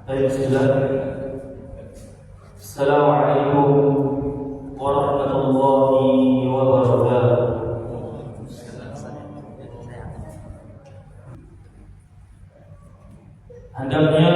Bismillah. Assalamualaikum warahmatullahi wabarakatuh. Hendaknya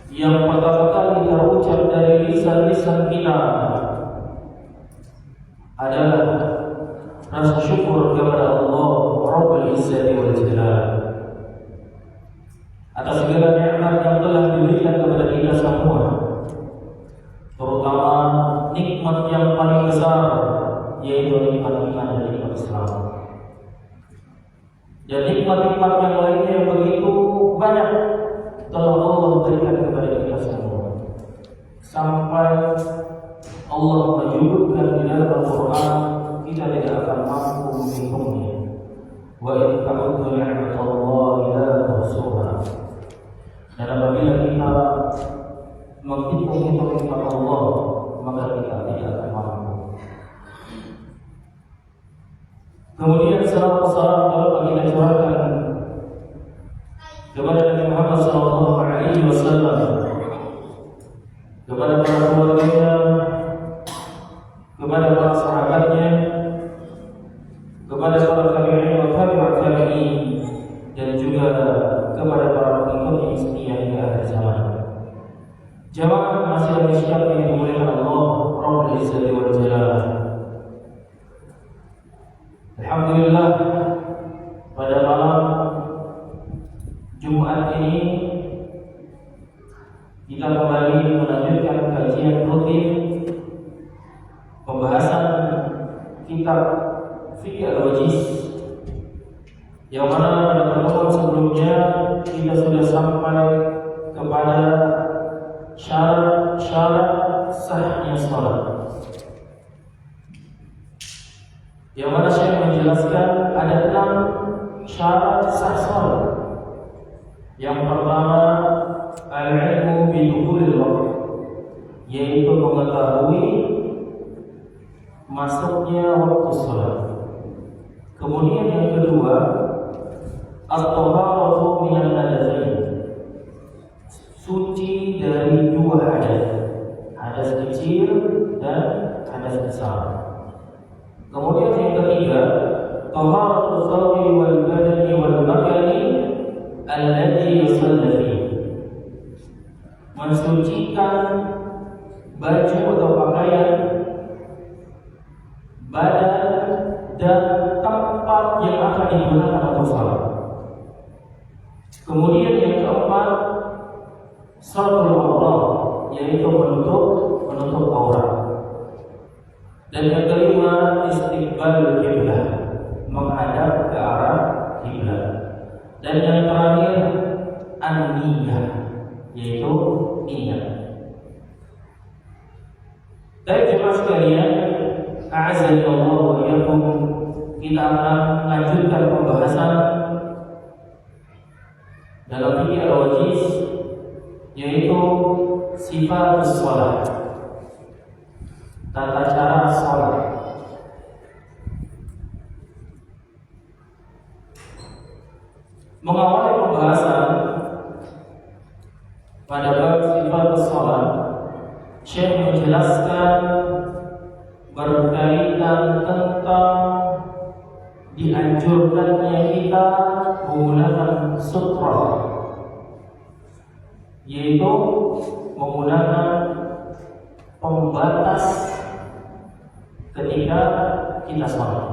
yang pertama kali terucap dari lisan-lisan kita adalah rasa syukur kepada Allah Rabbul Izzati wal Jalal atas segala nikmat yang telah diberikan kepada kita semua, terutama nikmat yang paling besar, yaitu nikmat iman dan nikmat Islam. Dan nikmat-nikmat yang lainnya yang begitu banyak telah Allah berikan kepada kita semua, sampai Allah menyebutkan di dalam Al-Quran kita tidak akan mampu menghitungnya. Wa in ta'uddu ni'matallahi la tuhsuha. Dan apabila kita menghitung nikmat Allah, maka kita tidak akan mampu. Kemudian salam kalau kita curahkan kepada Nabi Muhammad SAW, kepada para keluarganya, kepada para sahabatnya, kepada para tabi'in wa tabi'in, dan juga kepada para pengikut yang setia hingga akhir zaman. Jamaah masih Indonesia yang dimuliakan Allah Rabbul Izzati wal Jalal. Alhamdulillah, pada malam Jumat ini kita kembali melanjutkan kajian rutin pembahasan kitab Fiqh Al-Wajiz, yang mana pada pertemuan sebelumnya kita sudah sampai kepada syarat sahnya salat, yang mana saya menjelaskan ada 6 syarat sah salat. Yang pertama, al-ilmu bi dukhulil waqt, yaitu mengetahui masuknya waktu salat. Kemudian yang kedua, at-taharatu minan hadatsain, suci dari 2 hadas, hadas kecil dan hadas besar. Kemudian yang ketiga, taharatu thawbi wal badani wal makani alladhi yusalla fihi, mensucikan baju atau pakaian, badan dan tempat yang akan digunakan untuk salat. Kemudian yang keempat, satrul aurat, yaitu menutup aurat. Dan yang kelima, istiqbalul qiblah, menghadap ke arah kiblat. Dan yang terakhir, an-niyah, yaitu niat. Baik jemaah sekalian, a'azzani Allah wa iyyakum, kita akan lanjutkan pembahasan dalam Fiqh Al-Wajiz, yaitu sifat shalah, tata cara salat. Mengawali pembahasan pada bab sifat salat, Syekh menjelaskan berkaitan tentang dianjurkannya kita menggunakan sutra, yaitu menggunakan pembatas ketika kita salat.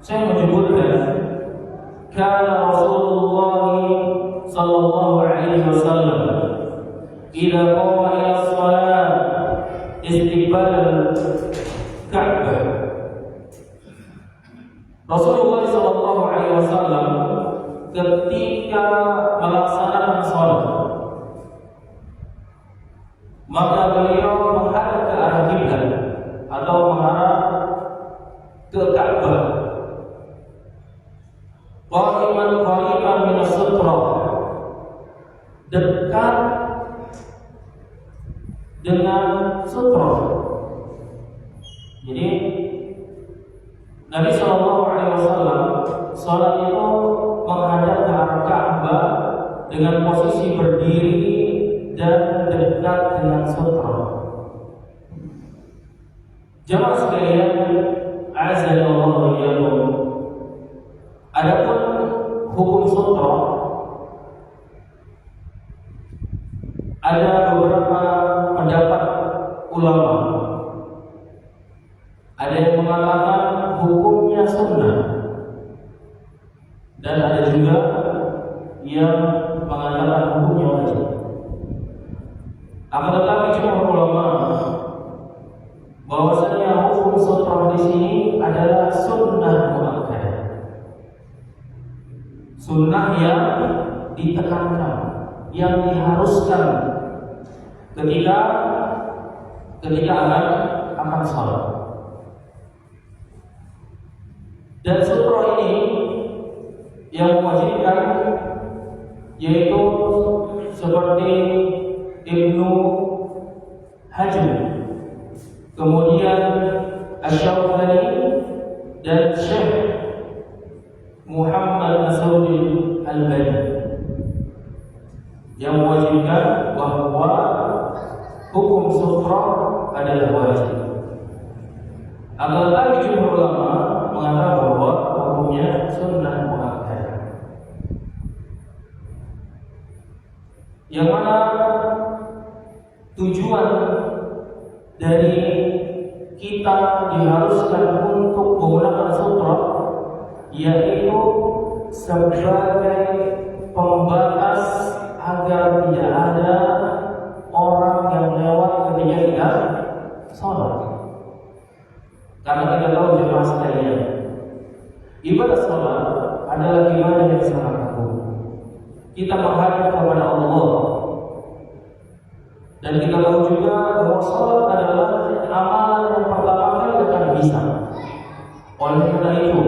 Saya menyebutkan kana Rasulullah sallallahu alaihi wasallam idza qama ila shalat istiqbal al-Ka'bah. Rasulullah sallallahu alaihi wasallam ketika melaksanakan salat, maka beliau menghadap ke arah kiblat atau menghadap ke Ka'bah. Qariban min as-sutra, dekat dengan sutra. Jadi Nabi SAW salat itu menghadap ke arah Ka'bah dengan posisi berdiri dan dekat dengan sutra. Jamaah sekalian, azanallahu wa iyyakum. Adapun hukum sutra, ada beberapa pendapat ulama. Ada yang mengatakan hukumnya sunnah, dan ada juga yang mengatakan hukumnya wajib. Akan tetapi jumhur ulama bahwasanya hukum sutra di sini adalah sunnah muakkadah, sunnah yang ditekankan, yang diharuskan ketika akan sholat. Dan sutra ini yang mewajibkan yaitu seperti Ibnu Hajar, kemudian Asy-Syaukani dan Syekh Muhammad Nasruddin Al-Albani yang mewajibkan bahwa hukum sutra adalah wajib. Akan tetapi jumhur ulama mengatakan bahwa hukumnya sunnah muakkadah, yang mana tujuan dari kita diharuskan untuk menggunakan sutra yaitu sebagai pembatas agar tidak ada orang yang lewat ketika kita sholat. Karena kita tahu jemaah sekalian, ibadah sholat adalah ibadah yang sangat agung. Kita menghadap kepada Allah, dan kita tahu juga bahwa sholat adalah amalan yang pertama kali akan bisa. Oleh karena itu,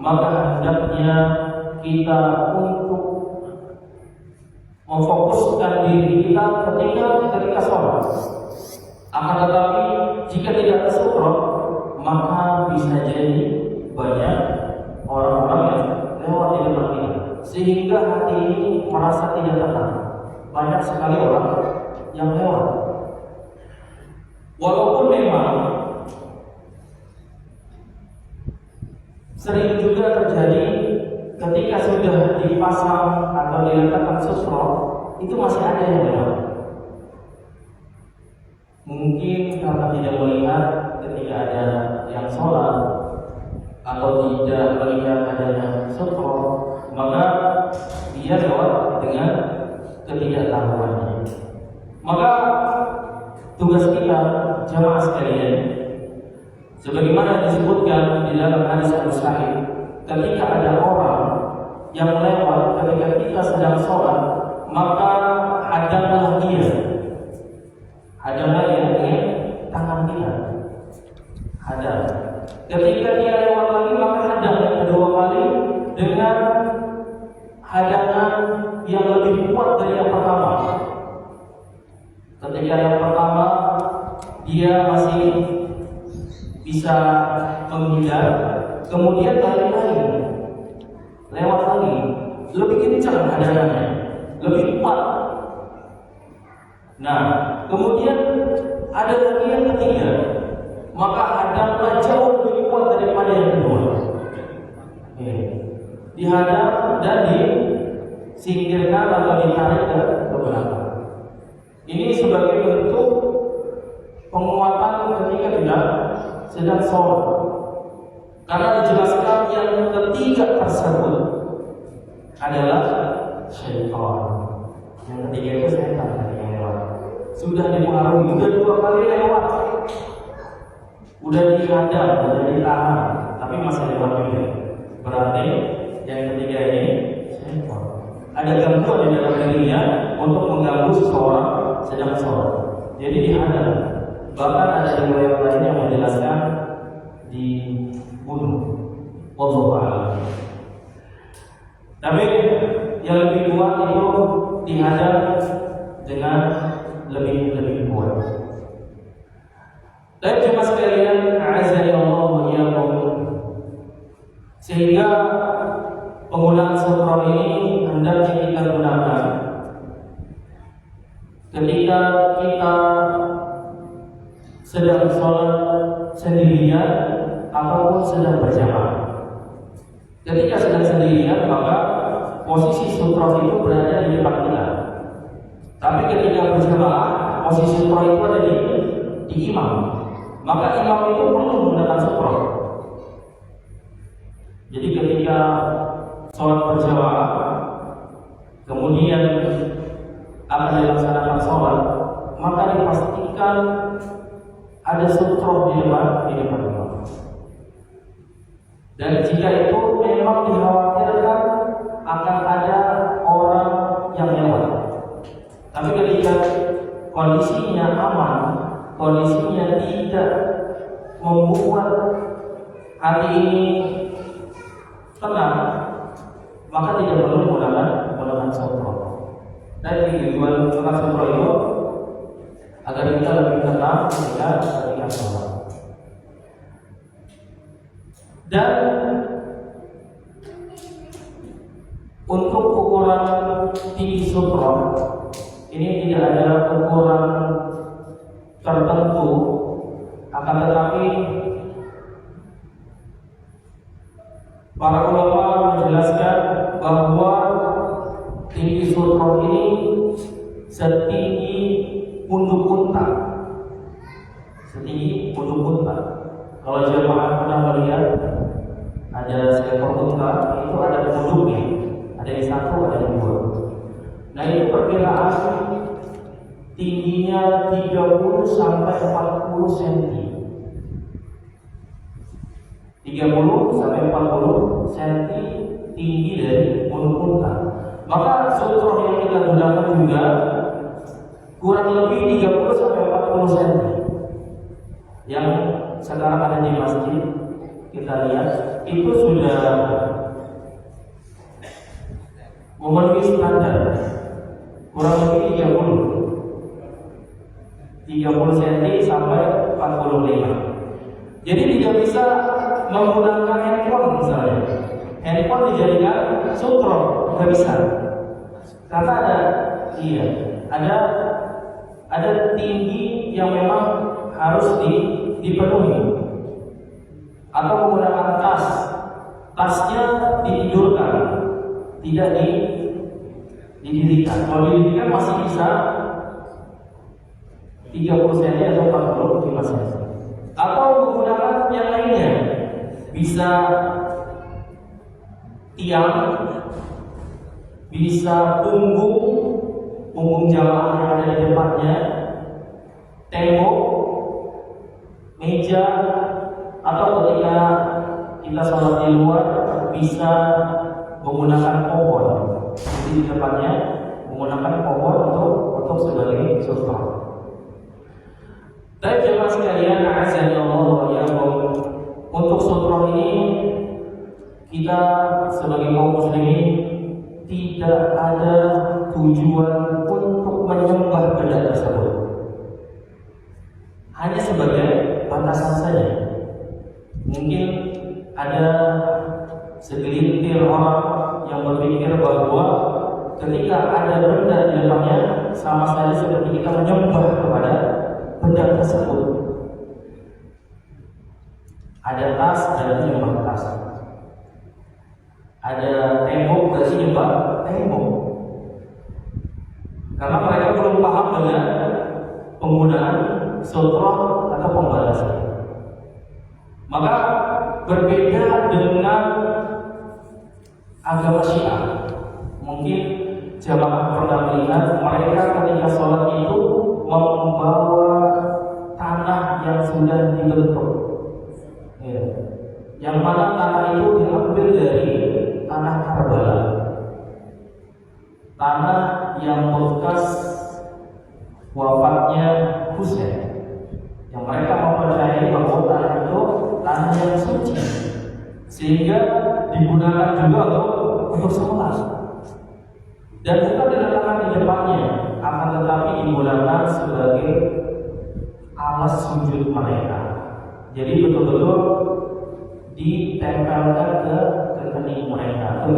maka hendaknya kita untuk memfokuskan diri kita ketika sholat. Akan tetapi jika tidak ada sutra, maka bisa jadi banyak orang-orang yang lewat di depan kita, sehingga hati ini merasa tidak tenang. Banyak sekali orang yang lewat. Walaupun memang sering juga terjadi ketika sudah dipasang atau diletakkan sutra, itu masih ada yang lewat. Mungkin karena tidak melihat ketika ada yang sholat atau tidak melihat adanya sutra, maka dia lewat dengan ketidaktahuannya. Maka tugas kita jamaah sekalian, sebagaimana disebutkan di dalam hadis Sahih, ketika ada orang yang lewat ketika kita sedang sholat, maka hadanglah dia, dengan tangan kita. Hadang. Ketika dia lewat lagi, maka hadang yang kedua kali dengan hadangan yang lebih kuat dari yang pertama. Ketika yang pertama dia masih bisa menghindar, kemudian kali lain lewat lagi, lebih kencang hadangannya, lebih kuat. Nah, kemudian ada lagi yang ketiga, maka hadanglah jauh lebih kuat daripada yang kedua. Dihadang dan disingkirkan atau ditarik ke belakang. Ini sebagai bentuk penguatan ketika kita sedang sholat. Karena dijelaskan yang ketiga tersebut adalah syaitan. Yang ketiga itu setan yang lewat. Sudah dipengaruhi, sudah 2 kali lewat, udah dihadang, udah ditahan, tapi masih lewat juga. Berarti yang ketiga ini syaitan. Ada gangguan di dalam dirinya untuk mengganggu seseorang sedang sholat. Jadi dihadang. Bahkan ada riwayat lain yang menjelaskan dibunuh. Wallahu a'lam. Tapi yang lebih kuat itu dihadang dengan lebih kuat. Dan jemaah sekalian, a'azzani Allah wa iyyakum, sehingga penggunaan sutra ini hendaknya kita gunakan baik sholat sendirian ataupun sedang berjamaah. Ketika sedang sendirian maka posisi sutroh itu berada di depan kita. Tapi ketika berjamaah posisi sutroh itu ada di imam. Maka imam itu perlu menggunakan sutroh. Jadi ketika sholat berjamaah kemudian akan dilaksanakan sholat, maka dipastikan ada sutroh di depan imam. Dan jika itu memang dikhawatirkan akan ada orang yang lewat. Tapi ketika kondisinya aman, kondisinya tidak membuat hati ini tenang, maka tidak perlu menggunakan sutroh. Dan tujuan menggunakan sutroh itu agar kita lebih tenang ketika sholat. Dan untuk ukuran tinggi sutroh ini tidak ada ukuran tertentu, akan tetapi para ulama menjelaskan bahwa tinggi sutroh ini setinggi punduk unta. Setinggi punduk unta. Kalau jemaah pernah melihat ada seekor unta, itu ada punduknya, ada yang satu, ada yang dua. Nah itu perkiraan tingginya 30 sampai 40 cm. 30 sampai 40 cm tinggi dari punduk unta. Maka sutroh yang kita gunakan juga kurang lebih 30 sampai 40 cm. Yang sekarang ada di masjid, kita lihat itu sudah memenuhi standar, kurang lebih 30 cm sampai 45. Jadi tidak bisa menggunakan handphone misalnya. Handphone dijadikan sutroh, nggak bisa. Karena ada tinggi yang memang harus dipenuhi. Atau menggunakan tasnya ditidurkan, tidak didirikan. Kalau didirikan masih bisa 30 cm atau 45 cm. Atau menggunakan yang lainnya, bisa tiang, bisa punggung jamaah yang ada di depannya, tembok, meja, atau ketika kita sholat di luar bisa menggunakan pohon. Jadi di depannya menggunakan pohon untuk sebagai sutroh. Tapi jemaah sekalian, a'azzani Allah wa iyyakum, untuk sutroh ini kita sebagai kaum muslimin tidak ada tujuan untuk menyembah benda tersebut. Hanya sebagai batasan saja. Mungkin ada segelintir orang yang berpikir bahwa ketika ada benda di depannya sama saja seperti kita menyembah kepada benda tersebut. Ada tas, berarti nyembah tas. Ada tembok, berarti nyembah tembok. Karena mereka belum paham dengan penggunaan sutroh atau pembalasan. Maka berbeda dengan agama Syiah. Mungkin jamaah pernah melihat mereka ketika sholat itu membawa tanah yang sudah dibentuk, ya. Yang mana tanah itu diambil dari tanah Karbala, tanah yang bekas wafatnya Husain. Yang mereka mempercayai bahwa tanah itu tanah yang suci, sehingga digunakan juga untuk sholat. Dan bukan diletakkan di depannya, akan tetapi digunakan sebagai alas sujud mereka. Jadi betul-betul ditempelkan ke kening mereka, ke